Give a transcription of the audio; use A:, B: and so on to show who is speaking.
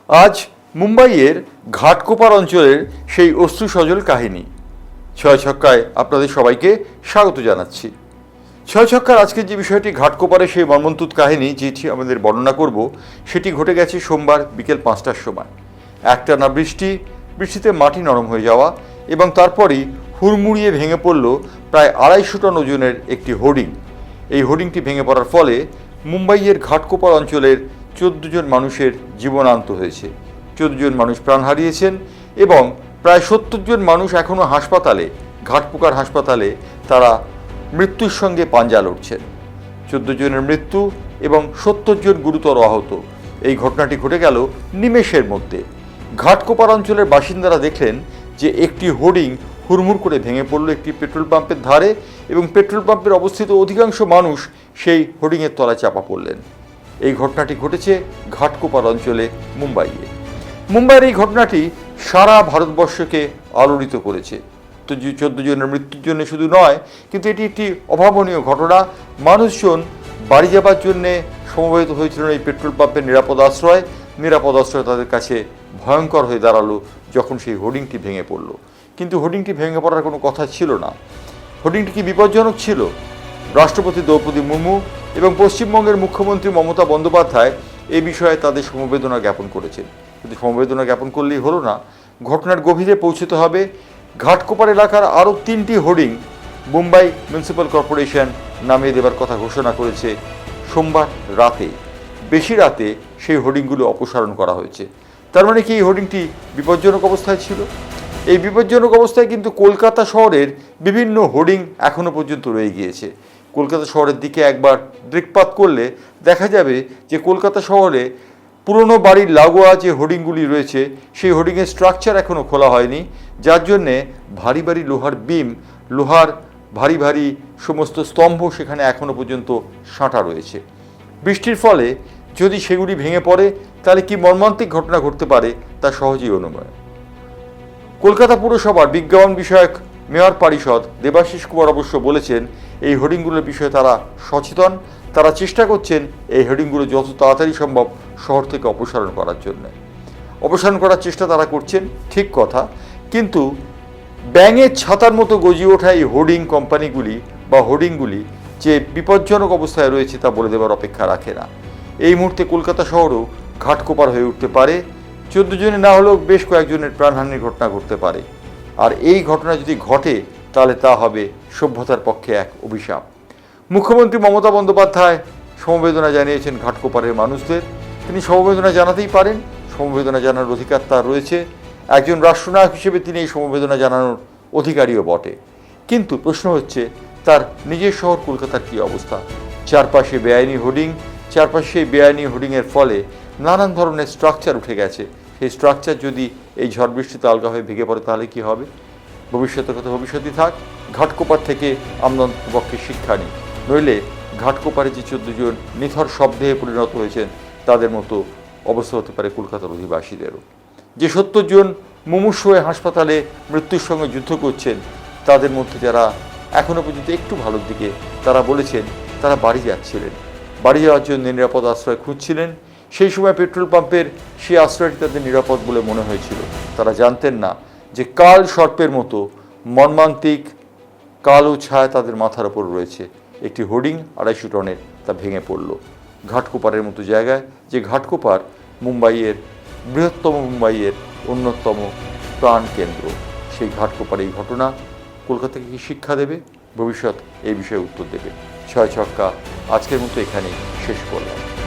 A: আজ মুম্বাইয়ের ঘাটকোপার অঞ্চলের সেই অশ্রুসজল কাহিনী। ছয় ছক্কায় আপনাদের সবাইকে স্বাগত জানাচ্ছি। ছয় ছক্কার আজকের যে বিষয়টি, ঘাটকোপারে সেই মর্মন্তুদ কাহিনী যেটি আমাদের বর্ণনা করব, সেটি ঘটে গেছে সোমবার বিকেল 5টার সময়। একটানা বৃষ্টিতে মাটি নরম হয়ে যাওয়া এবং তারপরেই হুড়মুড়িয়ে ভেঙে পড়ল প্রায় 250 টন ওজনের একটি হোর্ডিং। এই হোর্ডিংটি ভেঙে পড়ার ফলে মুম্বাইয়ের ঘাটকোপার অঞ্চলের 14 জন মানুষের জীবনান্ত হয়েছে। 14 জন মানুষ প্রাণ হারিয়েছেন এবং প্রায় 70 জন মানুষ এখনও হাসপাতালে, ঘাটকোপার হাসপাতালে তারা মৃত্যুর সঙ্গে পাঞ্জা লড়ছেন। 14 জনের মৃত্যু এবং 70 জন গুরুতর আহত। এই ঘটনাটি ঘটে গেল নিমেষের মধ্যে। ঘাটকোপার অঞ্চলের বাসিন্দারা দেখলেন যে একটি হোর্ডিং হুড়মুড় করে ভেঙে পড়ল একটি পেট্রোল পাম্পের ধারে এবং পেট্রোল পাম্পের অবস্থিত অধিকাংশ মানুষ সেই হোর্ডিংয়ের তলায় চাপা পড়লেন। এই ঘটনাটি ঘটেছে ঘাটকোপার অঞ্চলে মুম্বাইয়ে। মুম্বাইয়ের এই ঘটনাটি সারা ভারতবর্ষকে আলোড়িত করেছে। তো 14 জনের মৃত্যুর জন্য শুধু নয়, কিন্তু এটি একটি অভাবনীয় ঘটনা। মানুষজন বাড়ি যাবার জন্যে সমবেত হয়েছিলেন এই পেট্রোল পাম্পের নিরাপদ আশ্রয় তাদের কাছে ভয়ঙ্কর হয়ে দাঁড়ালো যখন সেই হোর্ডিংটি ভেঙে পড়ল। কিন্তু হোর্ডিংটি ভেঙে পড়ার কোনো কথা ছিল না। হোর্ডিংটি কি বিপজ্জনক ছিল? রাষ্ট্রপতি দ্রৌপদী মুর্মু এবং পশ্চিমবঙ্গের মুখ্যমন্ত্রী মমতা বন্দ্যোপাধ্যায় এই বিষয়ে তাদের সমবেদনা জ্ঞাপন করেছেন। কিন্তু সমবেদনা জ্ঞাপন করলেই হলো না, ঘটনার গভীরে পৌঁছতে হবে। ঘাটকোপার এলাকার আরও 3টি হোর্ডিং মুম্বাই মিউনিসিপ্যাল কর্পোরেশন নামিয়ে দেবার কথা ঘোষণা করেছে সোমবার রাতে। বেশি রাতে সেই হোর্ডিংগুলো অপসারণ করা হয়েছে। তার মানে কি এই হোর্ডিংটি বিপজ্জনক অবস্থায় ছিল? এই বিপজ্জনক অবস্থায় কিন্তু কলকাতা শহরের বিভিন্ন হোর্ডিং এখনও পর্যন্ত রয়ে গিয়েছে। কলকাতা শহরের দিকে একবার দৃকপাত করলে দেখা যাবে যে কলকাতা শহরে পুরনো বাড়ির লাগোয়া যে হোর্ডিংগুলি রয়েছে, সেই হোর্ডিংয়ের স্ট্রাকচার এখনও খোলা হয়নি, যার জন্যে ভারী ভারী লোহার বিম, লোহার ভারী ভারী সমস্ত স্তম্ভ সেখানে এখনও পর্যন্ত সাঁটা রয়েছে। বৃষ্টির ফলে যদি সেগুলি ভেঙে পড়ে তাহলে কি মর্মান্তিক ঘটনা ঘটতে পারে তা সহজেই অনুমেয়। কলকাতা পুরসভার বিজ্ঞাপন বিষয়ক মেয়র পরিষদ দেবাশিস কুমার অবশ্য বলেছেন, এই হোর্ডিংগুলোর বিষয়ে তারা সচেতন। তারা চেষ্টা করছেন এই হোর্ডিংগুলো যত তাড়াতাড়ি সম্ভব শহর থেকে অপসারণ করার জন্য। অপসারণ করার চেষ্টা তারা করছেন, ঠিক কথা, কিন্তু ব্যাঙের ছাতার মতো গজিয়ে ওঠা এই হোর্ডিং কোম্পানিগুলি বা হোর্ডিংগুলি যে বিপজ্জনক অবস্থায় রয়েছে তা বলে দেওয়ার অপেক্ষা রাখে না। এই মুহূর্তে কলকাতা শহরও ঘাটকোপার হয়ে উঠতে পারে। 14 জনের না হলেও বেশ কয়েকজনের প্রাণহানির ঘটনা ঘটতে পারে। আর এই ঘটনা যদি ঘটে তাহলে তা হবে সভ্যতার পক্ষে এক অভিশাপ। মুখ্যমন্ত্রী মমতা বন্দ্যোপাধ্যায় সমবেদনা জানিয়েছেন ঘাটকোপারের মানুষদের। তিনি সমবেদনা জানাতেই পারেন, সমবেদনা জানানোর অধিকার তার রয়েছে। একজন রাষ্ট্রনায়ক হিসেবে তিনি এই সমবেদনা জানানোর অধিকারীও বটে। কিন্তু প্রশ্ন হচ্ছে, তার নিজের শহর কলকাতার কী অবস্থা? চারপাশে বেআইনি হোর্ডিং, চারপাশে এই বেআইনি হোর্ডিংয়ের ফলে নানান ধরনের স্ট্রাকচার উঠে গেছে। সেই স্ট্রাকচার যদি এই ঝড় বৃষ্টিতে আলগা হয়ে ভেঙে পড়ে তাহলে কী হবে? ভবিষ্যতের কথা ভবিষ্যতই থাক। ঘাটকোপার থেকে আমরা অন্ততপক্ষে শিক্ষা নিই, নইলে ঘাটকোপারে যে 14 জন নিথর শব্দে পরিণত হয়েছেন তাদের মতো অবস্থা হতে পারে কলকাতার অধিবাসীদেরও। যে 70 জন মুমূর্ষু হয়ে হাসপাতালে মৃত্যুর সঙ্গে যুদ্ধ করছেন, তাদের মধ্যে যারা এখনও পর্যন্ত একটু ভালোর দিকে, তারা বলেছেন তারা বাড়ি যাচ্ছিলেন, বাড়ি যাওয়ার জন্য নিরাপদ আশ্রয় খুঁজছিলেন। সেই সময় পেট্রোল পাম্পের সেই আশ্রয়টি তাদের নিরাপদ বলে মনে হয়েছিল। তারা জানতেন না যে কাল সর্পের মতো মর্মান্তিক কালো ছায়া তাদের মাথার ওপর রয়েছে। একটি হোর্ডিং 250 টনের, তা ভেঙে পড়ল ঘাটকোপারের মতো জায়গায়, যে ঘাটকোপার মুম্বাইয়ের বৃহত্তম, মুম্বাইয়ের অন্যতম প্রাণ কেন্দ্র। সেই ঘাটকোপার এই ঘটনা কলকাতাকে কি শিক্ষা দেবে? ভবিষ্যৎ এই বিষয়ে উত্তর দেবে। ছয় ছক্কা আজকের মতো এখানেই শেষ করলাম।